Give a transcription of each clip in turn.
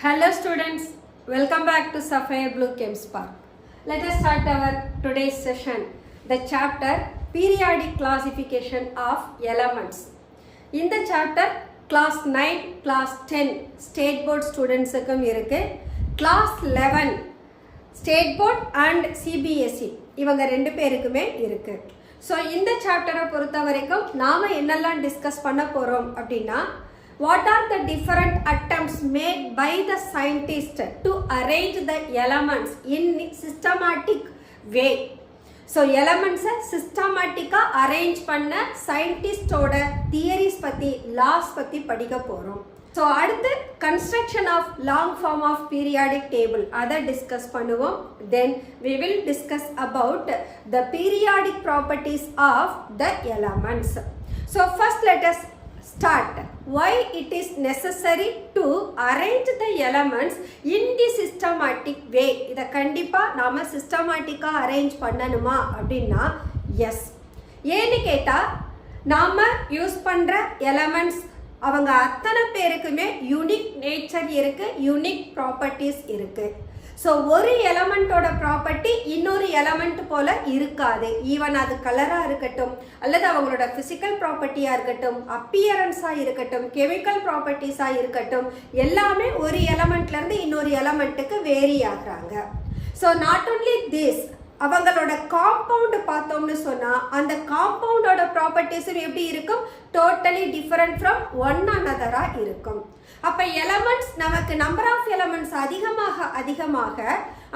Hello students, welcome back to Sapphire Blue Chem Spark. Let us start our today's session, the chapter Periodic Classification of Elements. In the chapter, class 9, class 10 State Board students class 11 State Board and CBSE இவங்க ரெண்டு பேருக்குமே இருக்கு. So இந்த சாப்டரை பொறுத்த வரைக்கும் நாம என்னெல்லாம் discuss பண்ண போறோம் அப்படின்னா what are the different attempts made by the scientist to arrange the elements in systematic way. So elements systematic arrange பண்ண scientist ஓட theories பத்தி laws பத்தி படிக்க போறோம். So அடுத்து construction of long form of periodic table அதை discuss பண்ணுவோம். Then we will discuss about the periodic properties of the elements. So first let us start why it is necessary to arrange the elements in the systematic way. இத கண்டிப்பா நாம systematic arrange பண்ணனுமா அப்படினா yes. ஏன்னு கேட்டா நாம use பண்ற elements அவங்க அத்தனை பேருக்குமே யூனிக் நேச்சர் இருக்கு, யூனிக் ப்ராப்பர்ட்டிஸ் இருக்கு. ஸோ ஒரு எலமெண்ட்டோட ப்ராப்பர்ட்டி இன்னொரு எலமெண்ட் போல இருக்காது. ஈவன் அது கலராக இருக்கட்டும், அல்லது அவங்களோட ஃபிசிக்கல் ப்ராப்பர்ட்டியாக இருக்கட்டும், அப்பியரன்ஸாக இருக்கட்டும், கெமிக்கல் ப்ராப்பர்ட்டிஸாக இருக்கட்டும், எல்லாமே ஒரு எலமெண்ட்லேருந்து இன்னொரு எலமெண்ட்டுக்கு வேரி ஆகுறாங்க. ஸோ நாட் ஓன்லி திஸ், அவங்களோட காம்பவுண்ட் பார்த்தோம்னு சொன்னால் அந்த காம்பவுண்டோட ப்ராப்பர்ட்டிஸும் எப்படி இருக்கும், டோட்டலி டிஃபரெண்ட் ஃப்ரம் ஒன் அனதராக இருக்கும். அப்போ எலமெண்ட்ஸ் நமக்கு நம்பர் ஆஃப் எலமெண்ட்ஸ் அதிகமாக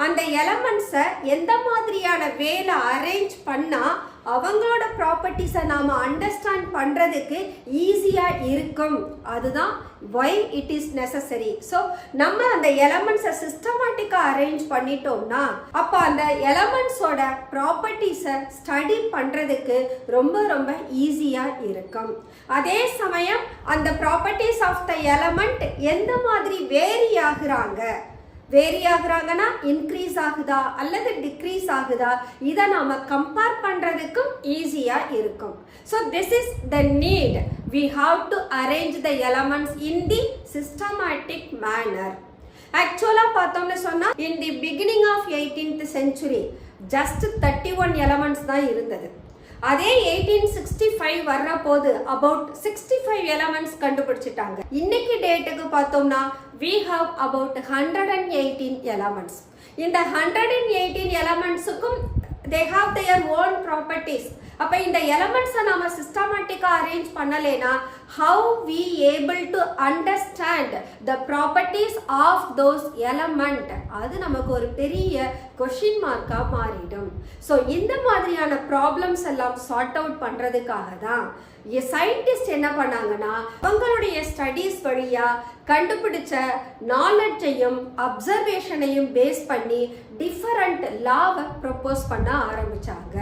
அந்த எலமெண்ட்ஸை எந்த மாதிரியான வேலை அரேஞ்ச் பண்ணால் அவங்களோட ப்ராப்பர்ட்டிஸை நாம் அண்டர்ஸ்டாண்ட் பண்ணுறதுக்கு ஈஸியாக இருக்கும். அதுதான் why it is necessary. So நம்ம அந்த எலமெண்ட்ஸை சிஸ்டமேட்டிக்காக அரேஞ்ச் பண்ணிட்டோம்னா அப்போ அந்த எலமெண்ட்ஸோட ப்ராப்பர்ட்டிஸை ஸ்டடி பண்ணுறதுக்கு ரொம்ப ரொம்ப ஈஸியாக இருக்கும். அதே சமயம் அந்த ப்ராப்பர்ட்டிஸ் ஆஃப் த எலமெண்ட் எந்த மாதிரி வேரி ஆகுறாங்கன்னா இன்க்ரீஸ் ஆகுதா அல்லது டிக்ரீஸ் ஆகுதா, இதை நாம கம்பேர் பண்றதுக்கும் ஈஸியா இருக்கும். So this is the need, we have to arrange the elements in the systematic manner. ஆக்சுவலா பார்த்தோம்னு சொன்னா in the beginning of 18th century just 31 elements தான் இருந்தது. அதே 1865 வர்ற போது about 65 எலமெண்ட்ஸ் கண்டுபிடிச்சிட்டாங்க. இன்னைக்கு டேட்டுக்கு பார்த்தோம்னா we have about 118 எலமெண்ட்ஸ். இந்த 118 எலமெண்ட்ஸுக்கும் they have their own properties. அப்ப இந்த எலமெண்ட்ஸை நாம சிஸ்டமேட்டிக்கா arrange பண்ணலைனா how we able to understand the properties of those element, அது நமக்கு ஒரு பெரிய கொஸ்டின் மார்க்கா மாறிடும். ஸோ இந்த மாதிரியான ப்ராப்ளம்ஸ் எல்லாம் சார்ட் அவுட் பண்றதுக்காக தான் சயின்டிஸ்ட் என்ன பண்ணாங்கன்னா அவங்களுடைய ஸ்டடீஸ் வழியா கண்டுபிடிச்ச நாலெட்ஜையும் அப்சர்வேஷனையும் பேஸ் பண்ணி டிஃபரண்ட் லாவை ப்ரொப்போஸ் பண்ண ஆரம்பிச்சாங்க.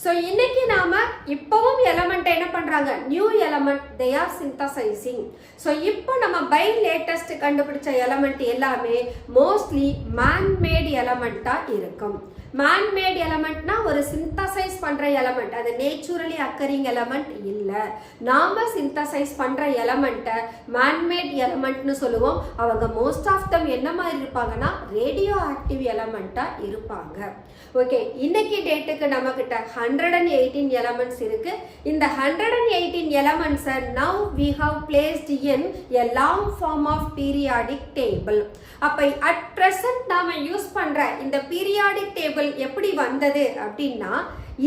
ஸோ இன்னைக்கு நாம இப்பவும் எலமெண்ட் என்ன பண்றாங்க, new element they are synthesising. So இப்போ நம்ம பை லேட்டஸ்ட் கண்டுபிடிச்ச எலமெண்ட் எல்லாமே மோஸ்ட்லி மேன்மேட் எலமெண்டா இருக்கும். மேன்மேட் எலமெண்ட்னா ஒரு சிந்தசைஸ் பண்ற எலமெண்ட், அது நேச்சுரலி அக்கரிங் எலமெண்ட் இல்லை. நாம சிந்தசைஸ் பண்ற எலமெண்ட்டை மேன்மேட் எலமெண்ட்னு சொல்லுவோம். அவங்க மோஸ்ட் ஆஃப் தம் என்ன மாதிரி இருப்பாங்கன்னா ரேடியோ ஆக்டிவ் எலமெண்டா இருப்பாங்க. ஓகே, இன்னைக்கு டேட்டுக்கு நம்ம கிட்ட 118 எலமெண்ட்ஸ் இருக்கு. இந்த 118 எலமெண்ட்ஸை now we have placed in a long form of periodic table. அப்ப at present நாம யூஸ் பண்ற இந்த periodic table எப்படி வந்தது அப்படின்னா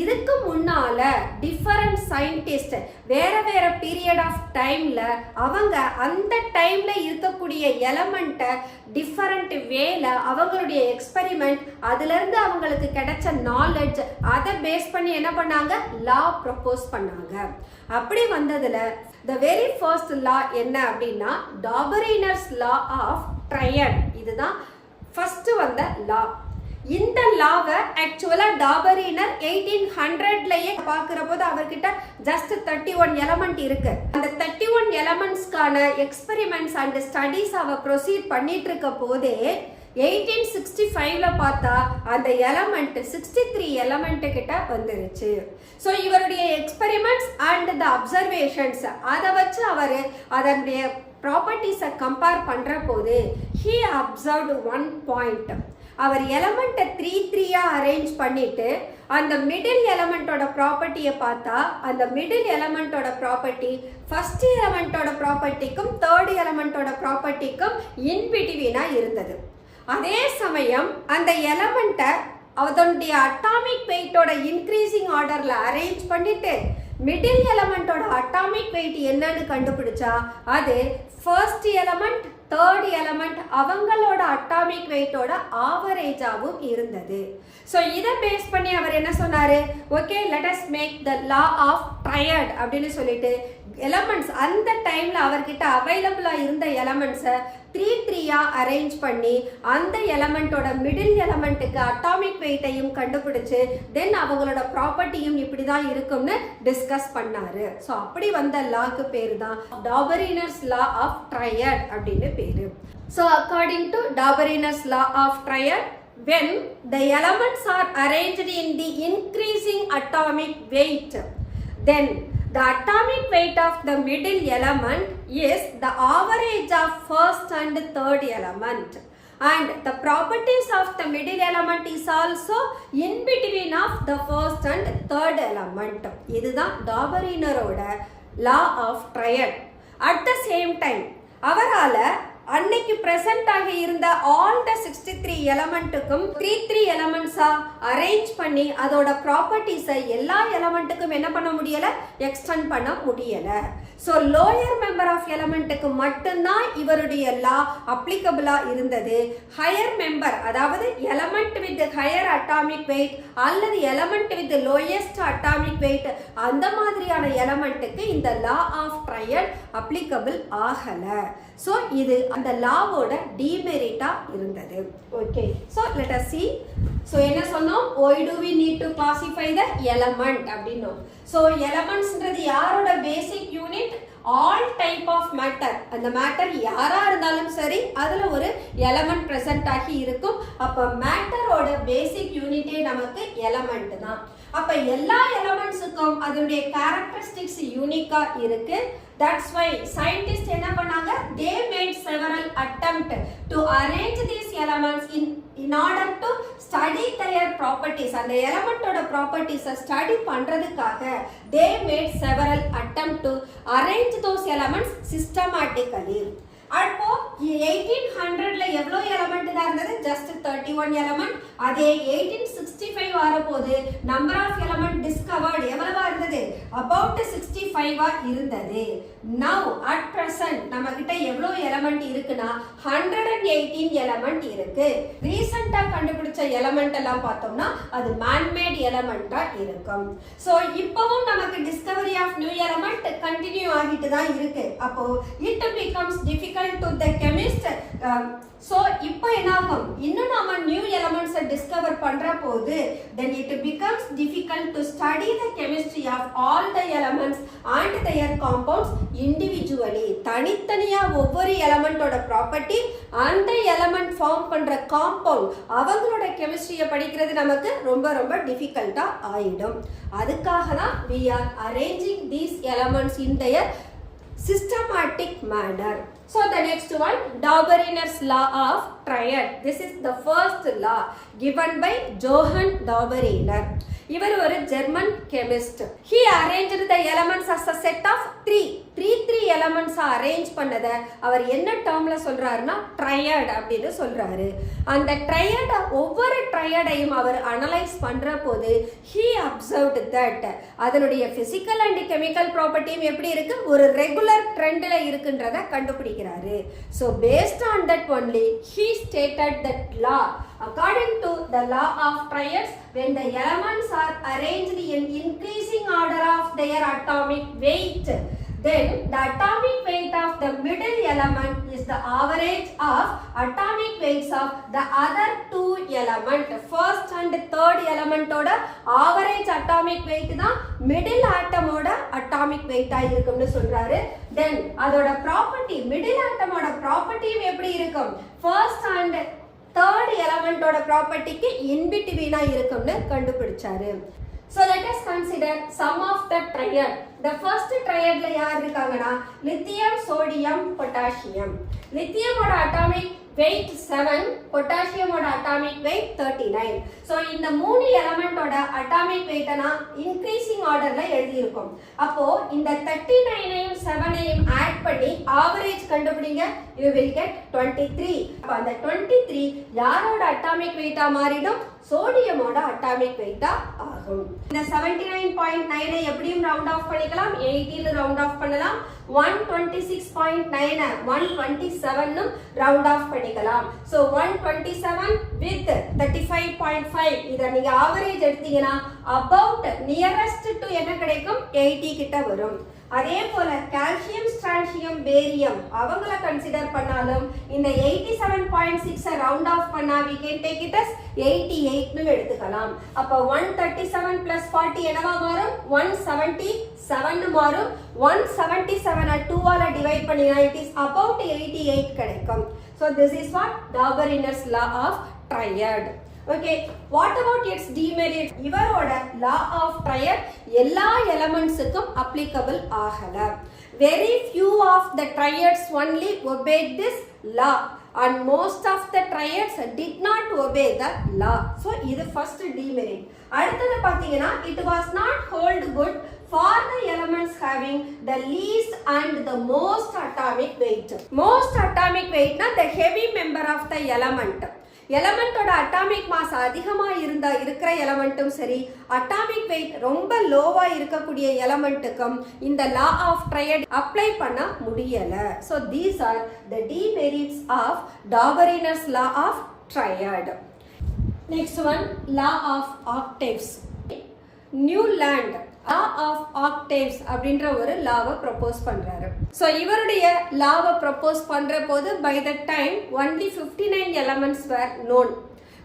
இதுக்கு முன்னால டிஃபரண்ட் சயின்டிஸ்ட் வேற பீரியட் ஆஃப் டைம்ல அவங்க அந்த டைம்ல இருக்கக்கூடிய எலமெண்ட்டை டிஃபரண்ட் வேல அவங்களுடைய எக்ஸ்பெரிமெண்ட் அதுல இருந்து அவங்களுக்கு கிடைச்ச நாலேஜ் அதை பேஸ் பண்ணி என்ன பண்ணாங்க, லா ப்ரொபோஸ் பண்ணாங்க. அப்படி வந்ததுல the very first law என்ன அப்படின்னா டாபரினர்ஸ் லா ஆஃப் ட்ரையட். இதுதான் ஃபர்ஸ்ட் வந்த லா. இந்த லாவை ஆக்சுவலா டாபரினர் 1800லயே பார்க்கிற போது அவர்கிட்ட ஜஸ்ட் 31 எலமெண்ட் இருக்கு. அந்த 31 எலமெண்ட்ஸ்க்கான எக்ஸ்பெரிமெண்ட்ஸ் அண்ட் ஸ்டடீஸ் அவ ப்ரொசீட் பண்ணிட்டு இருக்க போதே 1865ல பார்த்தா அந்த எலமெண்ட் 63 எலமெண்ட் கிட்ட வந்துருச்சு. ஸோ இவருடைய எக்ஸ்பெரிமெண்ட்ஸ் அண்ட் த அப்சர்வேஷன்ஸ் அதை வச்சு அவர் அதனுடைய ப்ராப்பர்ட்டிஸை கம்பேர் பண்ற போது he observed one point. அவர் எலமெண்ட்டை 3-3 அரேஞ்ச் பண்ணிட்டு அந்த மிடில் எலமெண்டோட ப்ராப்பர்ட்டியை பார்த்தா அந்த மிடில் எலமெண்டோட ப்ராப்பர்ட்டி ஃபர்ஸ்ட் எலமெண்டோட ப்ராப்பர்ட்டிக்கும் தேர்ட் எலமெண்டோட ப்ராப்பர்ட்டிக்கும் இன்பிட்வீனா இருந்தது. அதே சமயம் அந்த எலமெண்ட்டை அதனுடைய அட்டாமிக் வெயிட்டோட இன்க்ரீசிங் ஆர்டர்ல அரேஞ்ச் பண்ணிட்டு மிடில் எலமெண்டோட அட்டாமிக் வெயிட் என்னன்னு கண்டுபிடிச்சா அது ஃபர்ஸ்ட் எலமெண்ட் தேர்ட் எலமெண்ட் அவங்களோட அட்டாமிக் வெயிட்டோட ஆவரேஜாவும் இருந்தது. ஸோ இதை பேஸ் பண்ணி அவர் என்ன சொன்னாரு, okay let us make the law of triad அப்படின்னு சொல்லிட்டு எலமெண்ட்ஸ் அந்த டைம்ல அவர்கிட்ட அவைலபிளா இருந்த எலமெண்ட்ஸை 3-3 அரேஞ்ச் பண்ணி அந்த எலமெண்டோட மிடில் எலமெண்ட்டுக்கு அட்டாமிக் வெயிட்டையும் கண்டுபிடிச்சு தென் அவங்களோட ப்ராப்பர்ட்டியும் இப்படிதான் இருக்கும்னு டிஸ்கஸ் பண்ணாரு. ஸோ அப்படி வந்த லாக்கு பேரு தான் டாபரினர்ஸ் லா ஆஃப் ட்ரையட் அப்படின்னு பேரு. So according to Dobereiner's law of triad, when the elements are arranged in the increasing atomic weight, then the atomic weight of the middle element is the average of first and third element, and the properties of the middle element is also in between of the first and third element. இதுதான் டாபரினரோட law of triad. At the same time அவரால அன்னைக்கு present ஆகி இருந்த all the 63 எலமெண்ட்டுக்கும் 3-3 எலமெண்ட்ஸா arrange பண்ணி அதோட ப்ராப்பர்ட்டிஸை எல்லா எலமெண்ட்டுக்கும் என்ன பண்ண முடியல, எக்ஸ்டெண்ட் பண்ண முடியல. ஸோ லோயர் மெம்பர் ஆஃப் எலமெண்ட்டுக்கு மட்டும்தான் இவருடைய லா அப்ளிகபிளா இருந்தது. ஹையர் மெம்பர் அதாவது element with higher atomic weight அல்லது element with lowest atomic weight அந்த மாதிரியான எலமெண்ட்டுக்கு இந்த லா ஆஃப் ட்ரையட் அப்ளிகபிள் ஆகல. ஸோ இது அந்த லாவோட டிமெரிட்டா இருந்தது. Okay, so let us see. So என்ன சொன்னோம், why do we need to classify the element அப்படின்னோம். ஸோ எலமெண்ட்ஸ்ன்றது யாரோட basic unit, all type of matter. அந்த மேட்டர் யாரா இருந்தாலும் சரி அதுல ஒரு எலமெண்ட் பிரசன்ட் ஆகி இருக்கும். அப்ப மேட்டரோட பேசிக் யூனிட்டே நமக்கு எலமெண்ட் தான். அப்ப எல்லா எலமெண்ட்ஸுக்கும் அதனுடைய கேரக்டரிஸ்டிக்ஸ் யூனிக்கா இருக்கு. That's why scientists என்ன பண்ணாங்க, they made several attempt to arrange these elements in order to study their properties. அந்த எலமெண்டோட ப்ராப்பர்ட்டிஸை ஸ்டடி பண்றதுக்காக they made several attempt to arrange those elements systematically. அப்போ 1800ல எவ்வளவு எலமெண்ட் தான் இருந்தது, ஜஸ்ட் 31 எலமெண்ட். அதே 1865 வரப்போது நம்பர் ஆஃப் எலமெண்ட் டிஸ்கவர்ட் எவ்வளவா இருந்தது, அபவுட் 65 இருந்தது. நவ் அட் பிரசன்ட் நம்ம கிட்ட எவ்வளவு எலமெண்ட் இருக்குன்னா 118 எலமெண்ட் இருக்கு. ரீசெண்டா கண்டுபிடிச்ச எலமெண்ட் எல்லாம் பார்த்தோம்னா அது மேன்மேட் எலமெண்டா இருக்கும். சோ இப்பவும் நமக்கு discovery of new element continue ஆகிட்டு தான் இருக்கு. அப்போ it becomes difficult to the chemist. So இப்போ என்னாகும், இன்னும் நாம நியூ எலிமெண்ட்ஸை டிஸ்கவர் பண்ற போது then it becomes difficult to study the chemistry of all the elements and their compounds individually. தனித்தனியா ஒவ்வொரு எலிமெண்டோட ப்ராப்பர்ட்டி அந்த எலிமெண்ட் ஃபார்ம் பண்ற காம்பவுண்ட் அவங்களோட கெமிஸ்ட்ரியை படிக்கிறது நமக்கு ரொம்ப ரொம்ப டிஃபிகல்ட்டா ஆயிடும். அதுக்காக தான் we are arranging these elements in their systematic manner. So the next one, Dauberiner's law of triad. This is the first law given by Johann Dauberiner. இவர் ஒரு German chemist. He arranged the elements as a set of 3 elements arrange பண்ணத அவர் என்ன டேர்ம்ல சொல்றாருன்னா triad அப்படின்னு சொல்றாரு. அந்த triad ஒவ்வொரு ட்ரையடையும் அவர் analyse பண்ற போது he observed that அதனுடைய பிசிக்கல் அண்ட் கெமிக்கல் ப்ராப்பர்ட்டியும் எப்படி இருக்கு, ஒரு ரெகுலர் ட்ரெண்ட்ல இருக்குன்றத கண்டுபிடிக்கிறாரு. So based on that only he stated that law. According to the law of triads, when the elements are arranged in increasing order of their atomic weight, then the atomic weight of the middle element is the average of atomic weights of the other two elements. First and third element oda average atomic weight da middle atom oda atomic weight ah irukumnu solraru. Then adoda property middle atom oda property eppadi irukum, first and third element oda property ku in between ah irukumnu kandupidicharu. So let us consider some of the triad. The first triadல யார் இருக்காங்கன்னா lithium, sodium, potassium. lithium ஓட atomic weight 7, potassium ஓட atomic weight 39. So இந்த மூணு element ஓட atomic weight நான் increasing orderல எழுதி இருக்கும். அப்போ இந்த 39ஐயும் 7ஐயும் ஆட் பண்ணி average கண்டுபிடிங்க. You will get 23. அப்ப அந்த 23 யாரோட atomic weight மாறிடும்? சோடியமோட atomic weight ஆகும். இந்த 79.9ஐ எப்படியும் ரவுண்ட் ஆஃப் பண்ணிக்கலாம். 80 ல ரவுண்ட் ஆஃப் பண்ணலாம். 126.9 127 னும் ரவுண்ட் ஆஃப் பண்ணிக்கலாம். So 127 with 35.5 இத நீங்க ஆவரேஜ் எடுத்தீங்கன்னா about nearest to என்ன கிடைக்கும்? 80 கிட்ட வரும். அதே போல கால்சியம், ஸ்ட்ரான்சியம், பேரியம் அவங்கள கன்சிடர் பண்ணாலும் இந்த 87.6 ரவுண்ட் ஆஃப் பண்ணா we can take it as 88 னு எடுத்துக்கலாம். அப்ப 137 plus 40 என்னவா மாறும்? 177 னு மாறும். 177 2 ஆல டிவைட் பண்ணினா it is about 88 கிடைக்கும். So this is what Dauberner's law of triad. Okay, what about its demerit? இவரோட law of triad எல்லா elementsக்கும் applicable ஆகல. Very few of the triads only obeyed this law and most of the triads did not obey the law. So இது first demerit. அடுத்தது பாத்தீங்கன்னா it was not hold good for the elements having the least and the most atomic weight. Most atomic weight na the heavy member of the element. எலமெண்டோட atomic mass அதிகமா இருக்கிற எலமெண்ட்டும் சரி, atomic wait ரொம்ப லோவா இருக்கக்கூடிய எலமெண்ட்டுக்கும் இந்த லா ஆஃப் ட்ரையட் அப்ளை பண்ண முடியல. So these are the demerits of Dobereiner's law of triad. Next one, law of octaves. Newland law of octaves அப்படின்ற ஒரு லாவை ப்ரொபோஸ் பண்றாரு. ஸோ இவருடைய லாவை ப்ரொபோஸ் பண்ற போது by that time only 59 elements were known.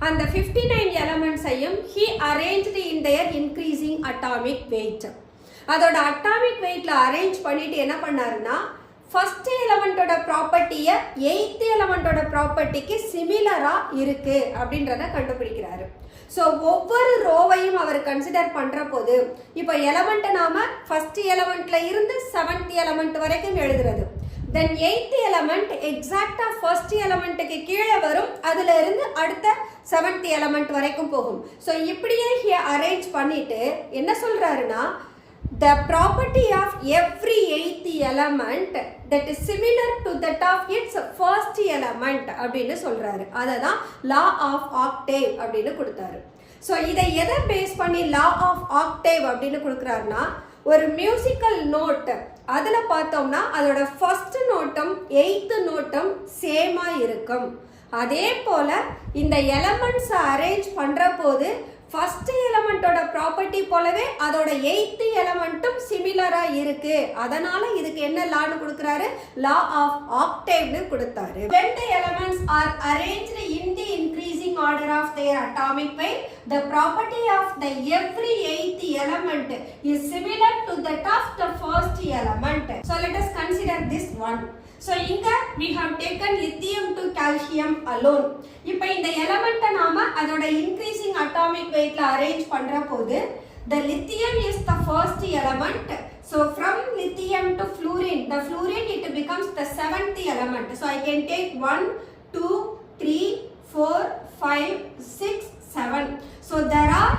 அந்த 59 elements-ஐயும் he arranged in their increasing atomic weight. அதோட atomic weightல arrange பண்ணிட்டு என்ன பண்ணாருன்னா ஃபர்ஸ்ட் எலமெண்டோட ப்ராப்பர்ட்டியை எய்த் எலமெண்டோட ப்ராப்பர்ட்டிக்கு சிமிலரா இருக்கு அப்படின்றத கண்டுபிடிக்கிறாரு. ஸோ ஒவ்வொரு ரோவையும் அவர் கன்சிடர் பண்ற போது இப்போ எலமெண்ட் நாம ஃபர்ஸ்ட் எலமெண்ட்ல இருந்து செவன்த் எலமெண்ட் வரைக்கும் எழுதுறது. தென் எய்த் எலமெண்ட் எக்ஸாக்டா ஃபர்ஸ்ட் எலமெண்ட்டுக்கு கீழே வரும், அதுல இருந்து அடுத்த செவன்த் எலமெண்ட் வரைக்கும் போகும். ஸோ இப்படியே அரேஞ்ச் பண்ணிட்டு என்ன சொல்றாருன்னா the property of every eighth element that is similar to that of its first element அப்படின்னு சொல்றாரு. அததான் law of octave அப்படின்னு கொடுத்தாரு. ஸோ இதை எதை பேஸ் பண்ணி law of octave அப்படின்னு கொடுக்குறாருன்னா ஒரு மியூசிக்கல் நோட் அதுல பார்த்தோம்னா அதோட ஃபர்ஸ்ட் நோட்டும் எய்த் நோட்டும் சேமா இருக்கும். அதே போல இந்த எலமெண்ட்ஸ் அரேஞ்ச் பண்ற போது ஃபர்ஸ்ட் எலமெண்டோட ப்ராப்பர்ட்டி போலவே அதோட எய்த் எலமெண்ட்டும் சிமிலரா இருக்கு. அதனால இதுக்கு என்ன லான்னு கொடுக்கறாரு? லா ஆஃப் ஆக்டேவ்னு கொடுத்தாரு. When the elements are arranged in the increasing order of their atomic weight, the property of the every eighth element is similar to that of the first element. So let us consider this one. So இங்க we have taken lithium to calcium alone. இப்போ இந்த எலமெண்ட்டை நாம அதோட increasing atomic weightல arrange பண்ற போது the lithium is the first element. So from lithium to fluorine, the fluorine it becomes the seventh element. So I can take 1, 2, 3, 4, 5, 6, 7. So there are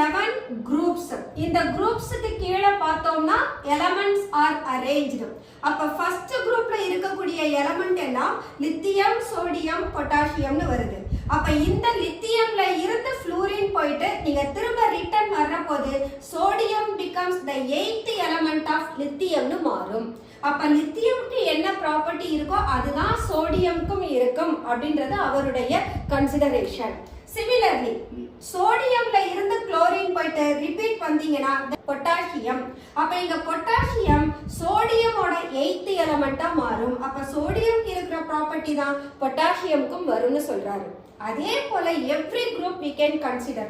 7 groups. இந்த groupsக்கு கீழே பார்த்தோம்னா elements are arranged. அப்ப first groupல இருக்கக்கூடிய element எல்லாம் lithium, sodium, potassium னு வருது. அப்ப இந்த லித்தியம்ல இருந்து fluorine போயிட்டு நீங்க திரும்ப ரிட்டர்ன் வர்ற போது sodium becomes the eighth element of lithium னு மாறும். அப்ப லித்தியம்க்கு என்ன ப்ராப்பர்ட்டி இருக்கோ அதுதான் சோடியம்க்கும் இருக்கும் அப்படின்றது அவருடைய கன்சிடரேஷன். Similarly, சோடியம்ல இருந்து குளோரின் போயிட்டு ரிப்பீட் வந்தீங்கன்னா பொட்டாசியம். அப்ப இங்க பொட்டாசியம் சோடியமோட எய்த் எலமெண்டா மாறும். அப்ப சோடியம்க்கு இருக்கிற ப்ராப்பர்ட்டி தான் பொட்டாசியம்க்கும் வரும்னு சொல்றாரு. அதே போல every group we can consider.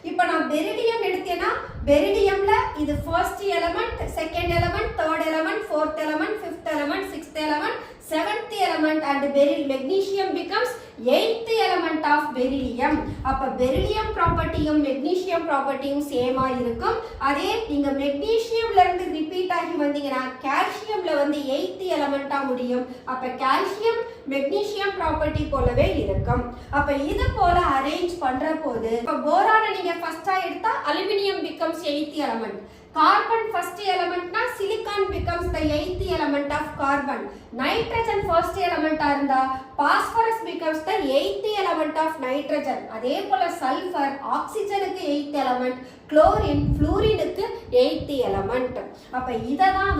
இப்போ நான் பெரிலியம் எடுத்தேன்னா பெரிலியம்ல இது first element, second element, third element, fourth element, fifth element, sixth element, seventh element and magnesium becomes eighth element of beryllium. அப்ப beryllium propertyயும் magnesium propertyயும் சேமா இருக்கும். அதே நீங்க magnesiumல இருந்து ரிப்பீட் ஆகி வந்தீங்கன்னா calciumல வந்து eighth element முடியும். அப்ப calcium magnesium property போலவே இருக்கும். அப்ப இது போல அரேஞ்ச் பண்ற போது இப்ப போரானை நீங்க ஃபர்ஸ்டா எடுத்தா aluminum becomes eighth element. Carbon first element na silicon becomes the eighth element of carbon. Nitrogen first element இருந்தா phosphorus becomes the eighth element of nitrogen. அதே போல sulfur oxygenக்கு eighth element, chlorine fluorineக்கு eighth element. அப்ப இததான்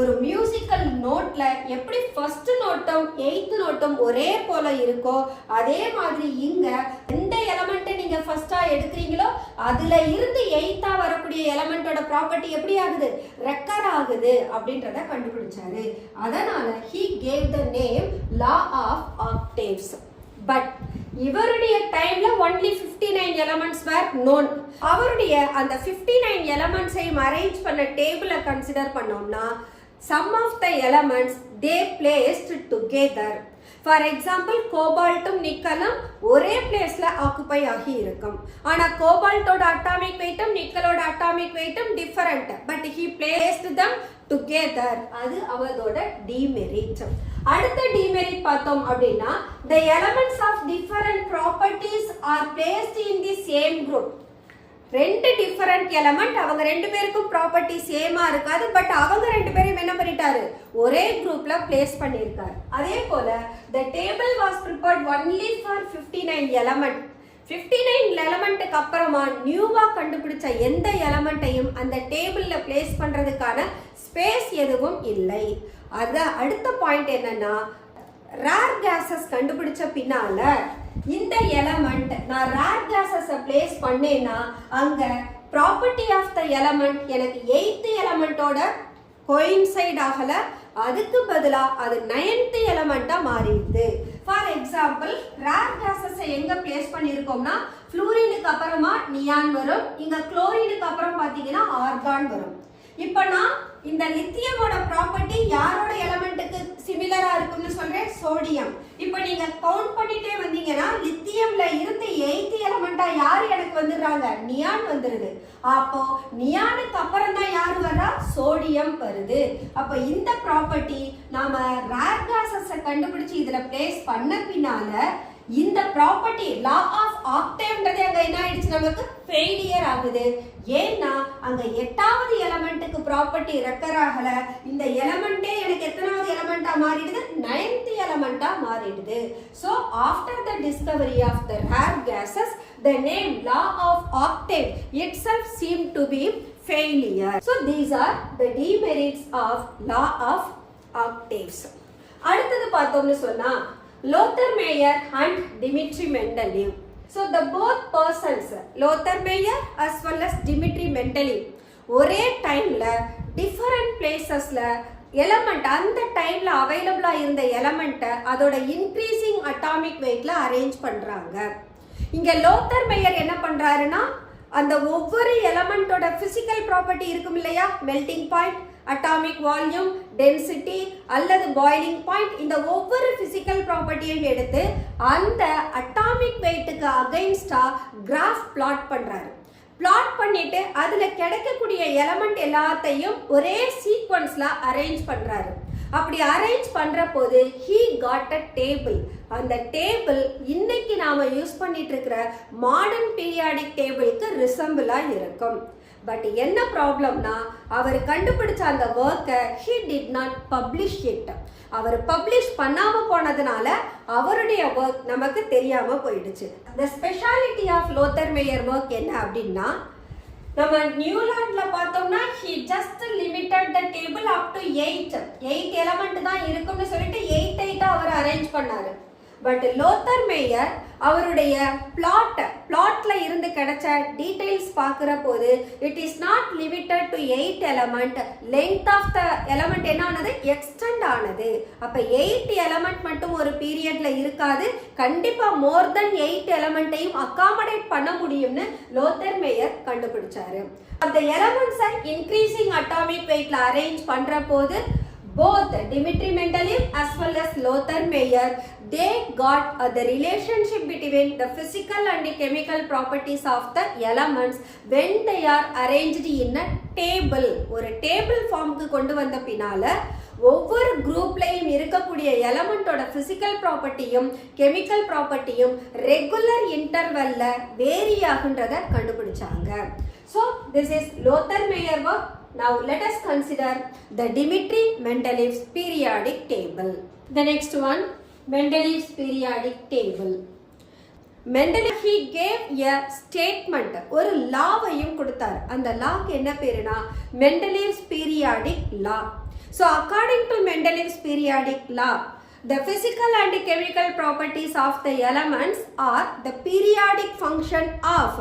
ஒரு musical நோட்ல எப்படி first நோட்டும் eighth நோட்டும் ஒரே போல இருக்கோ அதே மாதிரி இங்க எந்த எலிமெண்ட் நீங்க ஃபர்ஸ்டா எடுக்கிறீங்களோ அதுல இருந்து எய்த்தா வரக்கூடிய எலிமெண்டோட ப்ராப்பர்ட்டி எப்படி ஆகுது ரெக்கர் ஆகுது அப்படின்றத கண்டுபிடிச்சாரு. அதனால he gave the name law of octaves. But இவருடைய டைம்ல only 59 elements were known. அவருடைய அந்த 59 elements ஐ அரேஞ்ச் பண்ண டேபிளை கன்சிடர் பண்ணோம்னா some of the elements they placed together. For example, கோபால்ட்டும் நிக்கலும் ஒரே பிளேஸ்ல ஆக்குபை ஆகி இருக்கும். ஆனா கோபால்ட்டோட அட்டாமிக் வெயிட்டும் நிக்கலோட அட்டாமிக் வெயிட்டும் different. But he placed them together. அது அவரோட டிமெரிட். அடுத்த டிமெரிட் பார்த்தோம் அப்படின்னா the elements of different properties are placed in the same group. ரெண்டு டிஃபரண்ட் எலிமெண்ட் அவங்க ரெண்டு பேருக்கும் ப்ராப்பர்ட்டி சேமா இருக்காது. பட் அவங்க ரெண்டு பேரும் என்ன பண்ணிட்டாரு ஒரே குரூப்ல பிளேஸ் பண்ணியிருக்காரு. அதே போல the table was prepared only for 59 element. 59 எலிமெண்ட்டுக்கு அப்புறமா நியூவா கண்டுபிடிச்ச எந்த எலிமெண்ட்டையும் அந்த டேபிள்ல பிளேஸ் பண்றதுக்கான ஸ்பேஸ் எதுவும் இல்லை. அத அடுத்த பாயிண்ட் என்னன்னா ரேர் கேசஸ் கண்டுபிடிச்ச பின்னால இந்த எலிமெண்ட் நான் ரேர் கேசஸ் பிளேஸ் பண்ணேன்னா அங்க ப்ராப்பர்ட்டி ஆஃப் த எலிமெண்ட் எனக்கு எய்த் எலிமெண்டோட கோயின்சைட் ஆகல, அதுக்கு பதிலா அது 9th எலிமெண்டா மாறிடுது. ஃபார் எக்ஸாம்பிள் ரேர் கேசஸ் எங்க பிளேஸ் பண்ணிருக்கோம்னா ஃப்ளூரினுக்கு அப்புறமா நியான் வரும், இங்க குளோரினுக்கு அப்புறம் பாத்தீங்கன்னா ஆர்கான் வரும். இப்ப நான் இந்த லித்தியமோட ப்ராப்பர்ட்டி யாரோட எலிமெண்ட்டுக்கு சிமிலரா இருக்கும்னு சொல்றேன் சோடியம். இப்போ நீங்க கவுண்ட் பண்ணிட்டே வந்தீங்கன்னா லித்தியம்ல இருந்து 8th எலிமெண்டா யார் எனக்கு வந்துடுறாங்க நியான் வந்துருது. அப்போ நியானுக்கு அப்புறம் தான் யார் வர்றா சோடியம் வருது. அப்ப இந்த ப்ராப்பர்ட்டி நாம ரேர் கேசஸ் கண்டுபிடிச்சு இதுல பிளேஸ் பண்ண பின்னால இந்த ப்ராப்பர்ட்டி லா ஆஃப் ஆக்டேவ்ன்றதே அங்க என்ன ஆயிடுச்சு நமக்கு ஃபெயிலியர் ஆகுது. ஏன்னா அங்க 8வது எலிமெண்ட்டுக்கு ப்ராப்பர்ட்டி ரெக்கர் ஆகல, இந்த எலிமெண்டே எனக்கு எத்தனாவது எலிமெண்டா மாறிடுது 9th எலிமெண்டா மாறிடுது. So after the discovery of the rare gases the name law of octave itself seemed to be failure. So these are the demerits of law of octaves. அடுத்தது பார்த்தோம்னு சொன்னா Lothar Meyer and Dmitri Mendeleev. So the both persons, Lothar Meyer as well as Dmitri Mendeleev, ஒரே டைம்ல different பிளேசஸ்ல element அந்த டைம்ல அவைலபிளா இருந்த எலிமெண்ட்டை அதோட இன்க்ரீசிங் அட்டாமிக் வெயிட்ல அரேஞ்ச் பண்றாங்க. இங்க லோத்தர் மேயர் என்ன பண்றாருன்னா அந்த ஒவ்வொரு எலிமெண்டோட பிசிக்கல் ப்ராப்பர்ட்டி இருக்கும் இல்லையா, melting point, atomic volume, density அல்லது பாய்லிங் பாயிண்ட், இந்த ஒவ்வொரு பிசிக்கல் ப்ராப்பர்ட்டியும் எடுத்து அந்த அட்டாமிக் வெயிட்டுக்கு அகைன்ஸ்டா கிராஃப் பிளாட் பண்றாரு. பிளாட் பண்ணிட்டு அதுல கிடைக்கக்கூடிய எலிமெண்ட் எல்லாத்தையும் ஒரே சீக்வன்ஸ்ல அரேஞ்ச் பண்றாரு. அப்படி அரேஞ்ச் பண்ற போது he got a table. அந்த டேபிள் இன்னைக்கு நாம யூஸ் பண்ணிட்டு இருக்கிற மாடர்ன் பீரியாடிக் டேபிளுக்கு ரிசம்பிளா இருக்கும். பட் என்ன ப்ராப்ளம்னா அவர் கண்டுபிடிச்ச அந்த ஒர்க்கை he did not publish it. அவர் பப்ளிஷ் பண்ணாம போனதுனால அவருடைய ஒர்க் நமக்கு தெரியாம போயிடுச்சு. the speciality of Lothar Meyer work என்ன அப்படின்னா, நம்ம நியூலாண்ட்ல பார்த்தோம்னா he just limited the table up to 8 element தான் இருக்கும்னு சொல்லிட்டு 8 அவர் அரேஞ்ச் பண்ணாரு. பட் லோத்தர் மேயர் அவருடைய பிளாட்ல இருந்து கிடைச்ச டீடைல்ஸ் பார்க்கிற போது it is not limited to 8 element, length of the element என்ன ஆனது எக்ஸ்டெண்ட் ஆனது. அப்ப 8 எலிமெண்ட் மட்டும் ஒரு பீரியட்ல இருக்காது, கண்டிப்பா மோர் தென் 8 எலிமெண்ட்டையும் அகாமடேட் பண்ண முடியும்னு லோத்தர் மேயர் கண்டுபிடிச்சாரு. அந்த எலிமெண்ட்ஸை இன்க்ரீசிங் அட்டாமிக் வெயிட்ல அரேஞ்ச் பண்ற போது both Dmitri Mendeleev as well as Lothar Meyer, they got the relationship between the physical and the chemical properties of the elements when they are arranged in a table. ஒரு table ஃபார்முக்கு கொண்டு வந்த பின்னால ஒவ்வொரு குரூப்லையும் இருக்கக்கூடிய எலமெண்டோட physical ப்ராப்பர்ட்டியும் chemical ப்ராப்பர்ட்டியும் regular இன்டர்வல்ல vary ஆகுன்றத கண்டுபிடிச்சாங்க. So this is Lothar Meyer work. Now let us consider the Dmitri Mendeleev's periodic table. The next one, Mendeleev's periodic table. Mendeleev he gave a statement, ஒரு லாவையும் கொடுத்தார். அந்த லாக்கு என்ன பேருனா Mendeleev's periodic law. So according to Mendeleev's periodic law, the physical and chemical properties of the elements are the periodic function of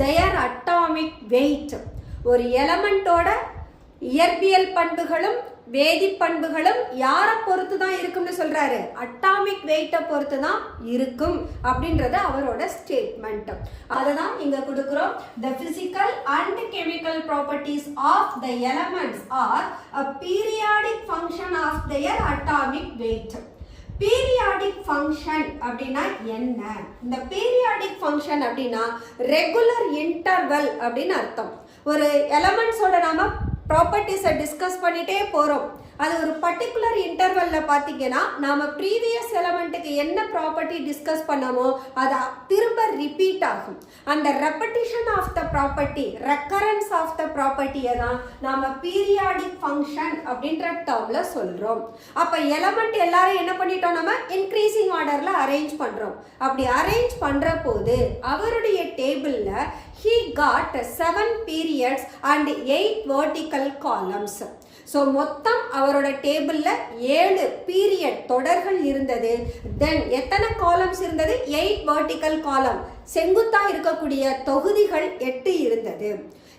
their atomic weight. ஒரு எலமெண்டோட இயற்பியல் பண்புகளும் வேதி பண்புகளும் யாரை பொறுத்து தான் இருக்கும்னு சொல்றாரு, அட்டாமிக் வெயிட்டை பொறுத்து தான் இருக்கும் அப்படின்றது அவரோட ஸ்டேட்மெண்ட். அதை தான் இங்க கொடுக்கிறோம். The physical and chemical properties of the elements are a periodic function of their atomic weight. Periodic function அப்படின்னா என்ன? இந்த பீரியாடிக் ஃபங்க்ஷன் அப்படின்னா ரெகுலர் இன்டர்வல் அப்படின்னு அர்த்தம். ஒரு எலமெண்ட்ஸோட நாம ப்ராப்பர்ட்டிஸை டிஸ்கஸ் பண்ணிட்டே போறோம். அது ஒரு பர்டிகுலர் இன்டர்வல்ல பார்த்தீங்கன்னா நாம ப்ரீவியஸ் எலமெண்ட்டுக்கு என்ன ப்ராப்பர்ட்டி டிஸ்கஸ் பண்ணமோ அது திரும்ப ரிப்பீட் ஆகும். அந்த repetition of the property, recurrence of the ப்ராப்பர்ட்டியை தான் நாம பீரியாடிக் ஃபங்க்ஷன் அப்படின்ற டேர்ம்ல சொல்றோம். அப்ப எலமெண்ட் எல்லாரும் என்ன பண்ணிட்டோம், நம்ம இன்க்ரீசிங் ஆர்டர்ல அரேஞ்ச் பண்றோம். அப்படி அரேஞ்ச் பண்ற போது அவருடைய டேபிள்ல he got 7 periods and 8 vertical columns. So மொத்தம் அவரோட டேபிள்ல 7 பீரியட் தொடர்கள் இருந்தது. தென் எத்தனை காலம்ஸ் இருந்தது? 8 வெர்டிக்கல் காலம், செங்குத்தா இருக்கக்கூடிய தொகுதிகள் 8 இருந்தது.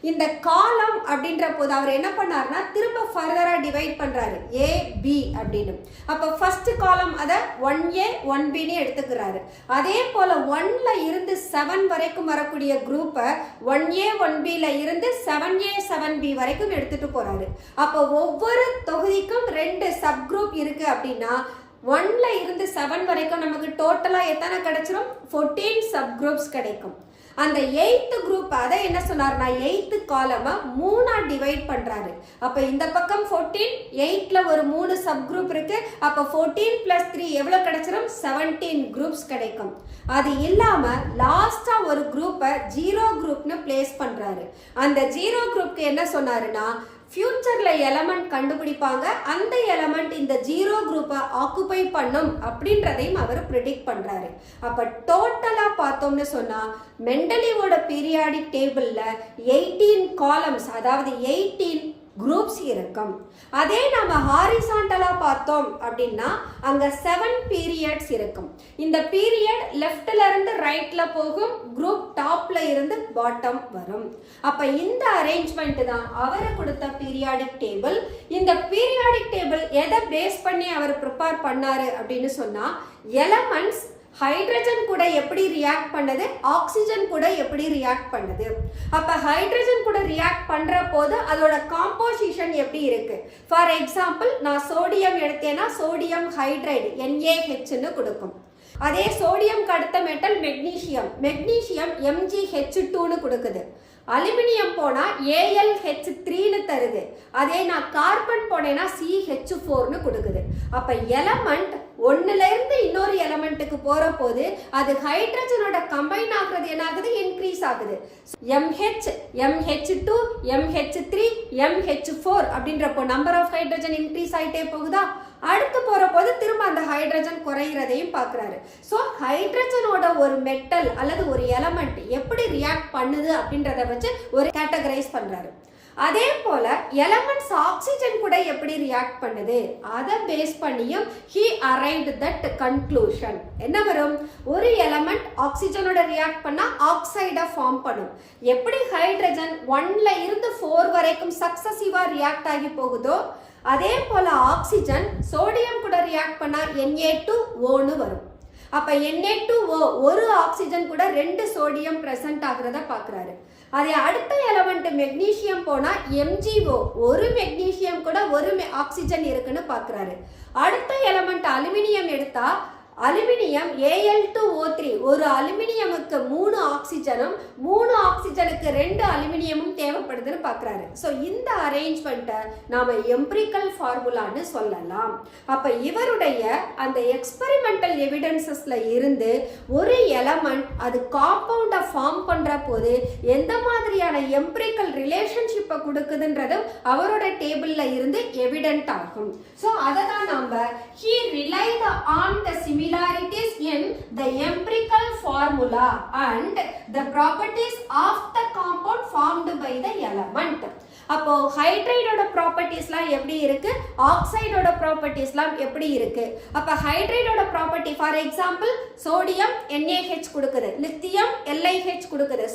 இந்த காலம் அப்படின்ற போது அவர் என்ன பண்ணாருன்னா திரும்ப ஃபர்தரா டிவைட் பண்றாரு, ஏ பி அப்படின்னு. அப்ப ஃபர்ஸ்ட் காலம் அதை 1A 1Bன்னு எடுத்துக்கிறாரு. அதே போல 1ல இருந்து 7 வரைக்கும் வரக்கூடிய குரூப்பை 1A 1Bல இருந்து 7A 7B வரைக்கும் எடுத்துட்டு போறாரு. அப்ப ஒவ்வொரு தொகுதிக்கும் 2 சப் குரூப் இருக்கு அப்படின்னா 1ல இருந்து 7 வரைக்கும் நமக்கு டோட்டலா எத்தனை கிடைச்சிரும்? 14 சப் குரூப்ஸ் கிடைக்கும். அந்த 8th குரூப் அதை என்ன சொன்னார்னா 8th காலமா 3ஆ டிவைட் பண்றாரு. அப்ப இந்த பக்கம் 14, 8ல ஒரு 3 சப் குரூப் இருக்கு. அப்ப 14 + 3 எவ்வளவு கிடைச்சிரும்? 17 குரூப்ஸ் கிடைக்கும். அது இல்லாம லாஸ்டா ஒரு குரூப்பை 0 குரூப்னு பிளேஸ் பண்றாரு. அந்த 0 குரூப்க்கு என்ன சொன்னாருன்னா ஃபியூச்சர்ல எலமெண்ட் கண்டுபிடிப்பாங்க, அந்த எலமெண்ட் இந்த 0 குரூப்பை ஆக்குபை பண்ணும் அப்படின்றதையும் அவர் ப்ரெடிக்ட் பண்றாரு. அப்ப டோட்டலா பார்த்தோம்னு சொன்னா மெண்டலீவோட பீரியாடிக் டேபிள்ல 18 காலம்ஸ், அதாவது 18 குரூப்ஸ் இருக்கும். அதே நம்ம ஹாரிசாண்டலா பார்த்தோம் அப்படின்னா அங்க 7 பீரியட்ஸ் இருக்கும். இந்த பீரியட் லெஃப்ட்ல இருந்து ரைட்ல போகும், குரூப் டாப்ல இருந்து பாட்டம் வரும். அப்ப இந்த அரேஞ்ச்மெண்ட் தான் அவரு கொடுத்த பீரியாடிக் டேபிள். இந்த பீரியாடிக் டேபிள் எதை பேஸ் பண்ணி அவர் ப்ரிப்பேர் பண்ணாரு அப்படின்னு சொன்னா எலமெண்ட்ஸ் ஹைட்ரஜன் கூட எப்படி ரியாக்ட் பண்ணுது, ஆக்சிஜன் கூட எப்படி ரியாக்ட் பண்ணுது. அப்ப ஹைட்ரஜன் கூட ரியாக்ட் பண்ற போது அதோட காம்போசிஷன் எப்படி இருக்கு. ஃபார் எக்ஸாம்பிள் நான் சோடியம் எடுத்தேன்னா சோடியம் ஹைட்ரைடு NaHன்னு கொடுக்கும். அதே சோடியம்க்கு அடுத்த மெட்டல் மெக்னீசியம், மெக்னீசியம் MgH2ன்னு கொடுக்குது. அலுமினியம் போனா AlH3ன்னு தருது. அதே நான் கார்பன் போனேன்னா CH4ன்னு கொடுக்குது. அப்ப எலமெண்ட் ஒன்னுல இருந்து இன்னொரு எலமெண்ட்டுக்கு போற போது அது ஹைட்ரஜனோட கம்பைன் ஆகுறது என்ன ஆகுது, இன்க்ரீஸ் ஆகுது. MH, MH2, MH3, MH4 அப்படின்றப்போ நம்பர் ஆஃப் ஹைட்ரஜன் இன்க்ரீஸ் ஆயிட்டே போகுதா. அடுத்து போற போது திரும்ப அந்த ஹைட்ரஜன் குறையிறதையும் பார்க்கறாரு. ஸோ ஹைட்ரஜனோட ஒரு மெட்டல் அல்லது ஒரு எலமெண்ட் எப்படி ரியாக்ட் பண்ணுது அப்படின்றத வச்சு ஒரு கேட்டகரைஸ் பண்றாரு. அதே போல எலமெண்ட்ஸ் ஆக்சிஜன் கூட எப்படி ரியாக்ட் பண்ணுது அதை பேஸ் பண்ணியும் he arrived that conclusion. என்ன வரும், ஒரு எலமெண்ட் ஆக்சிஜனோட ரியாக்ட் பண்ணா ஆக்சைடை ஃபார்ம் பண்ணும். எப்படி ஹைட்ரஜன் 1ல இருந்து 4 வரைக்கும் சக்சசிவா ரியாக்ட் ஆகி போகுதோ அதே போல ஆக்சிஜன் சோடியம் கூட ரியாக்ட் பண்ணா Na2O வரும். அப்ப Na2O ஒரு ஆக்சிஜன் கூட 2 சோடியம் பிரசன்ட் ஆகுறத பாக்குறாரு. அதே அடுத்த எலமெண்ட் மெக்னீசியம் போனா MgO ஒரு மெக்னீசியம் கூட ஒரு ஆக்சிஜன் இருக்குன்னு பாக்குறாரு. அடுத்த எலமெண்ட் அலுமினியம் எடுத்தா அலுமினியம் Al2O3 ஒரு அலுமினியமுக்கு 3 ஆக்சிஜனும் 3 ஆக்சிஜனுக்கு 2 அலுமினியமும் தேவைப்படுதுன்னு பார்க்குறாரு. ஸோ இந்த அரேஞ்ச்மெண்ட்டை நாம் எம்பிரிக்கல் ஃபார்முலான்னு சொல்லலாம். அப்போ இவருடைய அந்த எக்ஸ்பெரிமெண்டல் எவிடன்சஸில் இருந்து ஒரு எலமெண்ட் அது காம்பவுண்டை ஃபார்ம் பண்ணுற போது எந்த மாதிரியான எம்பிரிக்கல் ரிலேஷன்ஷிப்பை கொடுக்குதுன்றதும் அவரோட டேபிளில் இருந்து எவிடென்ட் ஆகும். ஸோ அதை தான் நம்ம he relied on the similarities in the empirical formula and the properties of the compound formed by the element. அப்போ ஹைட்ரைடோட ப்ராப்பர்ட்டிஸ்லாம் எப்படி இருக்கு, ஆக்சைடோட ப்ராப்பர்ட்டிஸ்லாம் எப்படி இருக்கு. அப்ப ஹைட்ரைடோட property for example sodium NaH கொடுக்குது, லித்தியம் LiH கொடுக்குது,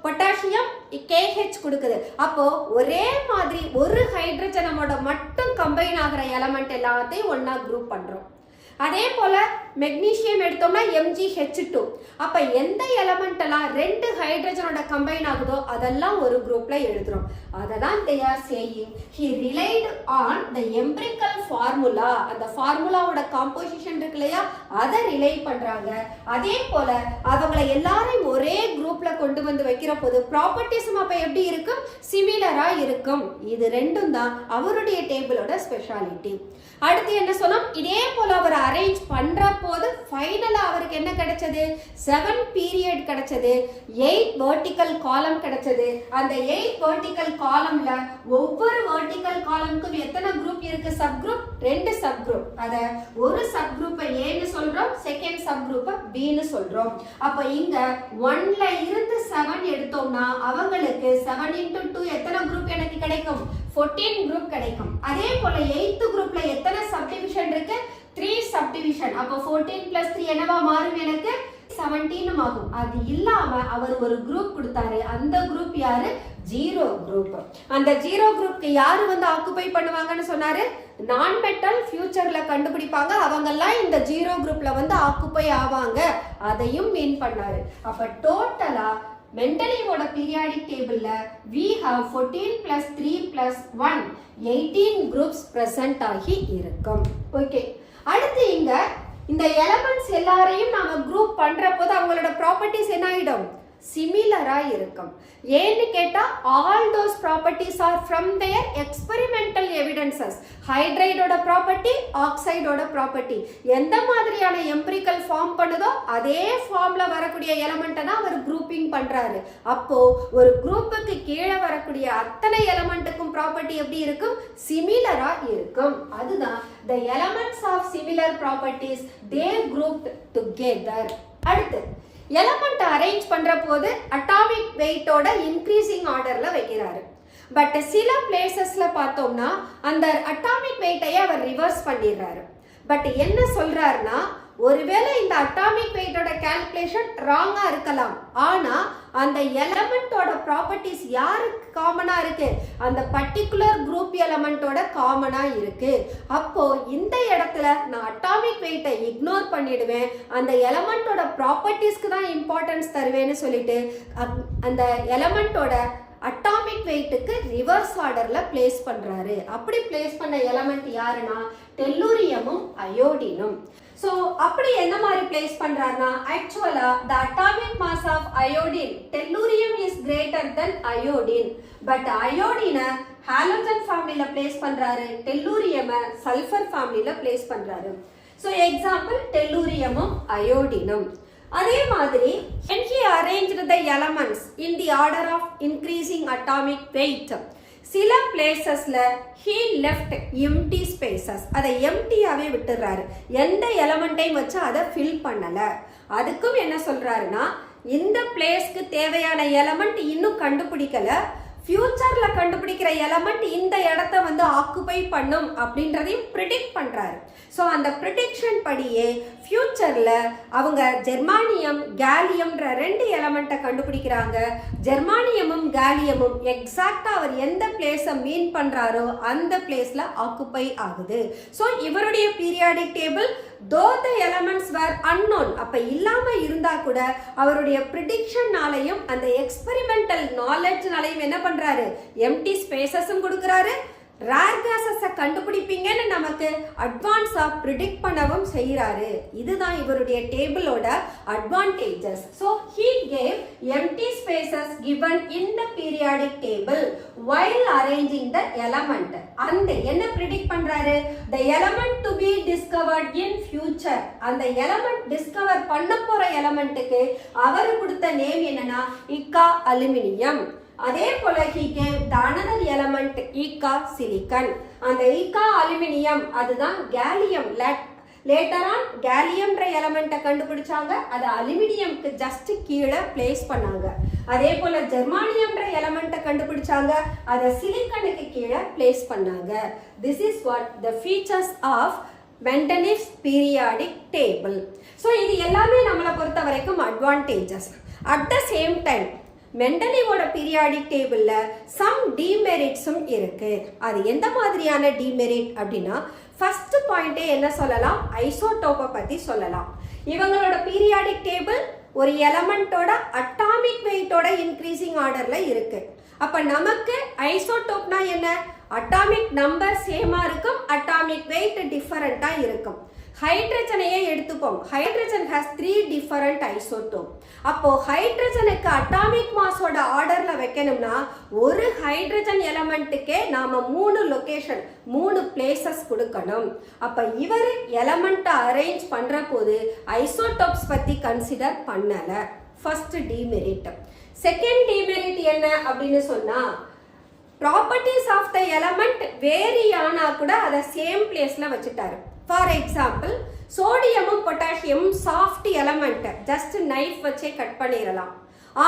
பொட்டாசியம் KH கொடுக்குது. அப்போ ஒரே மாதிரி ஒரு ஹைட்ரஜனமோட மட்டும் கம்பைன் ஆகிற எலமெண்ட் எல்லாத்தையும் ஒன்னா குரூப் பண்றோம். அதே போல மெக்னீசியம் எடுத்தோம்னா MgH2. அப்ப எந்த எலமெண்ட் எல்லாம் 2 ஹைட்ரஜனோட கம்பைன் ஆகுதோ அதெல்லாம் ஒரு குரூப்ல எழுதுறோம். அததான் they are saying he relied on the empirical formula. அந்த ஃபார்முலாவோட காம்போசிஷன் இருக்கு இல்லையா, அதை ரிலே பண்றாங்க. அதே போல அவங்களை எல்லாரையும் ஒரே குரூப்ல கொண்டு வந்து வைக்கிற போது ப்ராப்பர்ட்டிஸும் அப்ப எப்படி இருக்கும், சிமிலரா இருக்கும். இது ரெண்டும் தான் அவருடைய டேபிளோட ஸ்பெஷாலிட்டி. அடுத்து என்ன சொன்னோம், இதே போல அவர் அரேஞ்ச் பண்ற போது ஃபைனலா அவருக்கு என்ன கிடைச்சது, 7 பீரியட் கிடைச்சது, 8 வெர்டிக்கல் காலம் கிடைச்சது. அந்த 8 வெர்டிக்கல் காலம்ல ஒவ்வொரு வெர்டிக்கல் காலமுக்கும் எத்தனை குரூப் இருக்கு, சப் குரூப், 2 சப் குரூப். அத ஒரு சப் குரூப்பை ஏன்னு சொல்றோம், செகண்ட் சப் குரூப்பை பின்னு சொல்றோம். அப்ப இங்க 1ல இருந்து 7 எடுத்தோம்னா அவங்களுக்கு 7 into 2 எத்தனை குரூப் எனக்கு கிடைக்கும், 14 குரூப் கிடைக்கும். அதே போல 8th குரூப்ல எத்தனை சப்டிவிஷன் இருக்கு, 3 சப்டிவிஷன். அப்ப 14 plus 3 என்னவா மாறும், எனக்கு 17 ஆகும். அது இல்லாம அவர் ஒரு குரூப் கொடுத்தாரு. அந்த குரூப் யாரு, 0 குரூப். அந்த 0 குரூப்க்கு யாரு வந்து ஆக்குபை பண்ணுவாங்கன்னு சொன்னாரு, நான் மெட்டல் ஃபியூச்சர்ல கண்டுபிடிப்பாங்க, அவங்க எல்லாம் இந்த 0 குரூப்ல வந்து ஆக்குபை ஆவாங்க, அதையும் மீன் பண்ணாரு. அப்ப டோட்டலா மெண்டலியோட பீரியாடிக் டேபிள்ல we have 14 plus 3 plus 1 18 groups present ஆகி இருக்கும். ஓகே, அடுத்து இங்க இந்த எலிமெண்ட்ஸ் எல்லாரையும் நாம குரூப் பண்ற போது அவங்களோட ப்ராப்பர்ட்டிஸ் என்ன ஆயிடும், சிமிலரா இருக்கும். ஏன்னு கேட்டா all those properties are from their experimental evidences. ஹைட்ரைடோட ப்ராப்பர்ட்டி, ஆக்சைடோட ப்ராப்பர்ட்டி எந்த மாதிரியான எம்பிரிக்கல் ஃபார்ம் பண்ணுதோ அதே ஃபார்ம்ல வரக்கூடிய எலிமெண்ட்டை தான் அவர் குரூப்பிங் பண்றாரு. அப்போ ஒரு குரூப்புக்கு கீழே வரக்கூடிய அத்தனை எலிமெண்ட்டுக்கும் ப்ராப்பர்ட்டி எப்படி இருக்கும், சிமிலரா இருக்கும். அதுதான் the elements of similar properties they grouped together. அடுத்து எலமெண்ட் அரேஞ்ச் பண்ற போது அட்டாமிக் வெயிட்டோட இன்க்ரீசிங் ஆர்டர்ல வைக்கிறாரு. பட் சில பிளேசஸ்ல பார்த்தோம்னா அந்த அட்டாமிக் வெயிட்டையே அவர் ரிவர்ஸ் பண்ணிடுறாரு. பட் என்ன சொல்றாருன்னா, ஒருவேளை இந்த அட்டாமிக் வெயிட்டோட கால்குலேஷன் ராங்கா இருக்கலாம், ஆனா அந்த எலமெண்டோட ப்ராப்பர்ட்டிஸ் யாருக்கு காமனா இருக்கு, அந்த பர்டிகுலர் குரூப் எலமெண்டோட காமனா இருக்கு. அப்போ இந்த இடத்துல நான் அட்டாமிக் வெயிட்டை இக்னோர் பண்ணிடுவேன், அந்த எலமெண்டோட ப்ராப்பர்ட்டிஸ்க்கு தான் இம்பார்ட்டன்ஸ் தருவேன்னு சொல்லிட்டு அந்த எலமெண்டோட அட்டாமிக் வெயிட்டுக்கு ரிவர்ஸ் ஆர்டர்ல பிளேஸ் பண்றாரு. அப்படி பிளேஸ் பண்ண எலமெண்ட் யாருன்னா டெல்லூரியமும் அயோடினும். சோ அப்படி என்ன மாதிரி பிளேஸ் பண்றாருன்னா, ஆக்சுவலா the atomic mass of iodine tellurium is greater than iodine, but iodine halogen ஃபேமிலில பிளேஸ் பண்றாரு, டெல்லூரியம் சல்ஃபர் ஃபேமிலில பிளேஸ் பண்றாரு. சோ எக்ஸாம்பிள் டெல்லூரியமும் அயோடினும். அதே மாதிரி when he arranged the elements in the order of increasing atomic weight, சில பிளேசஸ்ல he left empty spaces, அதை எம்டியாவே விட்டுறாரு, எந்த எலமெண்ட்டையும் வச்சு அதை ஃபில் பண்ணல. அதுக்கும் என்ன சொல்றாருன்னா, இந்த பிளேஸ்க்கு தேவையான எலமெண்ட் இன்னும் கண்டுபிடிக்கல, ஃபியூச்சர்ல கண்டுபிடிக்கிற எலமெண்ட் இந்த இடத்த வந்து ஆக்குபை பண்ணும் அப்படின்றதையும் ப்ரிடிக்ட் பண்றாரு. ஸோ அந்த ப்ரிடிக்ஷன் படியே ஃபியூச்சர்ல அவங்க ஜெர்மானியம் கேலியம்ன்ற 2 எலமெண்ட்டை கண்டுபிடிக்கிறாங்க. ஜெர்மானியமும் கேலியமும் எக்ஸாக்டா அவர் எந்த பிளேஸை மீன் பண்றாரோ அந்த பிளேஸ்ல ஆக்குபை ஆகுது. ஸோ இவருடைய periodic table though the elements were unknown. அப்ப இல்லாம இருந்தா கூட அவருடைய ப்ரிடிக்ஷன்னாலையும் அந்த எக்ஸ்பெரிமெண்டல் நாலேஜ்னாலையும் என்ன பண்றாரு, எம்டி ஸ்பேசஸும் கொடுக்குறாரு, ரேர் கேஸஸை கண்டுபிடிப்பீங்கன்னு நமக்கு அட்வான்ஸா ப்ரிடிக்ட் பண்ணவும் செய்யறாரு. இதுதான் இவருடைய டேபிளோட advantages. So he gave empty spaces given in the periodic table while arranging the element. அந்த என்ன ப்ரிடிக்ட் பண்றாரு, the element to be discovered in future. அந்த எலமெண்ட் டிஸ்கவர் பண்ண போற எலமெண்ட்டுக்கு அவர் கொடுத்த நேம் என்னன்னா இக்கா அலுமினியம். அதே போல he gave the another element ikat silicon. அந்த ஈக்கா அலுமினியம் அதுதான் கேலியம். லேட்டர் ஆன் கேலியம்ன்ற எலமெண்ட்டை கண்டுபிடிச்சாங்க, அதை அலுமினியம்க்கு ஜஸ்ட் கீழே பிளேஸ் பண்ணாங்க. அதே போல ஜெர்மானியம்ன்ற எலமெண்ட்டை கண்டுபிடிச்சாங்க, அதை சிலிக்கனுக்கு கீழே பிளேஸ் பண்ணாங்க. This is what the features of Mendeleev's periodic table. So இது எல்லாமே நம்மளை பொறுத்த வரைக்கும் advantages. At the same time மெண்டலிவோட பீரியாடிக் டேபிள்ல சம் டிமெரிட்ஸும் இருக்கு. அது எந்த மாதிரியான டிமெரிட் அப்படின்னா, ஃபர்ஸ்ட் பாயிண்டே என்ன சொல்லலாம், ஐசோடோப்பை பத்தி சொல்லலாம். இவங்களோட பீரியாடிக் டேபிள் ஒரு எலமெண்டோட அட்டாமிக் வெயிட்டோட இன்க்ரீசிங் ஆர்டர்ல இருக்கு. அப்ப நமக்கு ஐசோடோப்னா என்ன, அட்டாமிக் நம்பர் சேமா இருக்கும், அட்டாமிக் வெயிட் டிஃபரண்டா இருக்கும். ஹைட்ரஜனையே எடுத்துப்போம். Hydrogen has 3 different isotope. அப்போ ஹைட்ரஜனுக்கு அட்டாமிக் மாஸோட ஆர்டர்ல வைக்கணும்னா ஒரு ஹைட்ரஜன் எலமெண்ட்டுக்கே நாம 3 லொகேஷன் 3 பிளேசஸ் கொடுக்கணும். அப்ப இவர் எலமெண்ட்டை அரேஞ்ச் பண்ற போது ஐசோடோப்ஸ் பத்தி கன்சிடர் பண்ணல. First demerit. செகண்ட் டிமெரிட் என்ன அப்படின்னு சொன்னா, properties of the element vary ஆனா கூட அதை சேம் பிளேஸ்ல வச்சுட்டாரு. ஃபார் எக்ஸாம்பிள் சோடியமும் பொட்டாசியமும் சாஃப்ட் எலமெண்ட், ஜஸ்ட் நைஃப் வச்சே கட் பண்ணிடலாம்.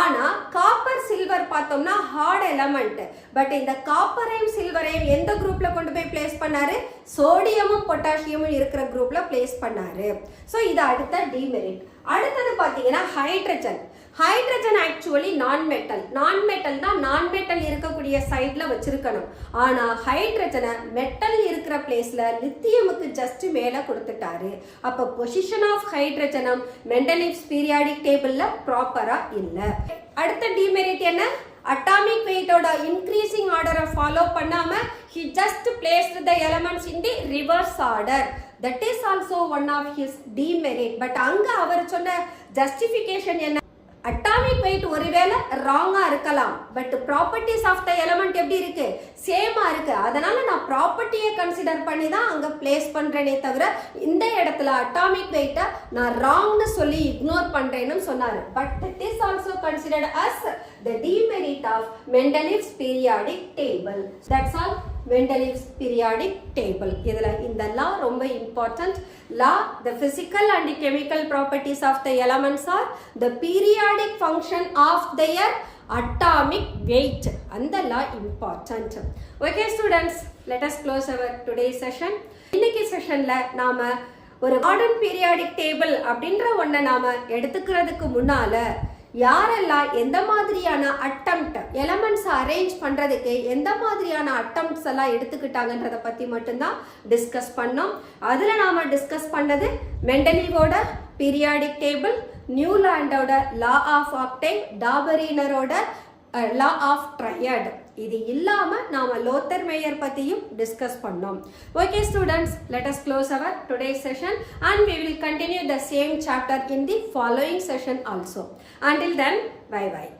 ஆனா காப்பர் சில்வர் பார்த்தோம்னா ஹார்ட் எலமெண்ட். பட் இந்த காப்பரையும் சில்வரையும் எந்த குரூப்ல கொண்டு போய் பிளேஸ் பண்ணாரு, சோடியமும் பொட்டாசியமும் இருக்கிற குரூப்ல பிளேஸ் பண்ணாரு. ஸோ இது அடுத்த டிமெரிட். அடுத்தது பார்த்தீங்கன்னா ஹைட்ரஜன். ஹைட்ரஜன் ஆக்சுவலி நான் மெட்டல். நான் மெட்டல்னா நான் மெட்டல் இருக்கக்கூடிய சைட்ல வச்சிருக்கணும். ஆனா ஹைட்ரஜனை மெட்டல் இருக்கிற பிளேஸ்ல லித்தியமுக்கு ஜஸ்ட் மேல கொடுத்துட்டாரு. அப்ப பொசிஷன் ஆஃப் ஹைட்ரஜனும் மெண்டலிவ்ஸ் பீரியாடிக் டேபிள்ல ப்ராப்பரா இல்ல. அடுத்த டிமெரிட் என்ன, அட்டாமிக் வெயிட்டோட இன்க்ரீசிங் ஆர்டரை ஃபாலோ பண்ணாம he just placed the elements in the reverse order. That is also one of his demerit. But அங்க அவர் சொன்ன justification என்ன, அட்டாமிக் வெயிட் ஒருவேளை ராங்கா இருக்கலாம், but properties of the element எப்படி இருக்கு, சேமா இருக்கு. அதனால நான் ப்ராப்பர்ட்டியை கன்சிடர் பண்ணி தான் அங்க பிளேஸ் பண்றேனே தவிர இந்த இடத்துல அட்டாமிக் வெயிட்டை நான் ராங்னு சொல்லி இக்னோர் பண்றேன்னு சொன்னாரு. But it is also considered as the demerit of Mendeleev's periodic table. That's all Mendeleev's periodic table. இதுல இந்த லா ரொம்ப important. Law, the physical and chemical properties of the elements are the periodic function of their atomic weight. And the law important. Okay students, let us close our today's session. இன்னைக்கு செஷன்ல நாம ஒரு modern periodic table அப்படின்ற ஒன்றை நாம எடுத்துக்கிறதுக்கு முன்னால யாரெல்லாம் எந்த மாதிரியான அட்டம்ப்ட் எலமெண்ட்ஸ் அரேஞ்ச் பண்றதுக்கு எந்த மாதிரியான அட்டம்ப்ட்ஸ் எல்லாம் எடுத்துக்கிட்டாங்கன்றத பத்தி மட்டும்தான் டிஸ்கஸ் பண்ணோம். அதுல நாம டிஸ்கஸ் பண்ணது மெண்டலிவோட பீரியாடிக் டேபிள், நியூலாண்டோட லா ஆஃப் ஆக்டேவ், டாபரீனரோட லா ஆஃப் ட்ரையட். இது இல்லாம நாம லோத்தர் மேயர் பத்தியும் டிஸ்கஸ் பண்ணோம். Okay students, let us close our today's session and we will continue the same chapter in the following session also. Until then, bye bye.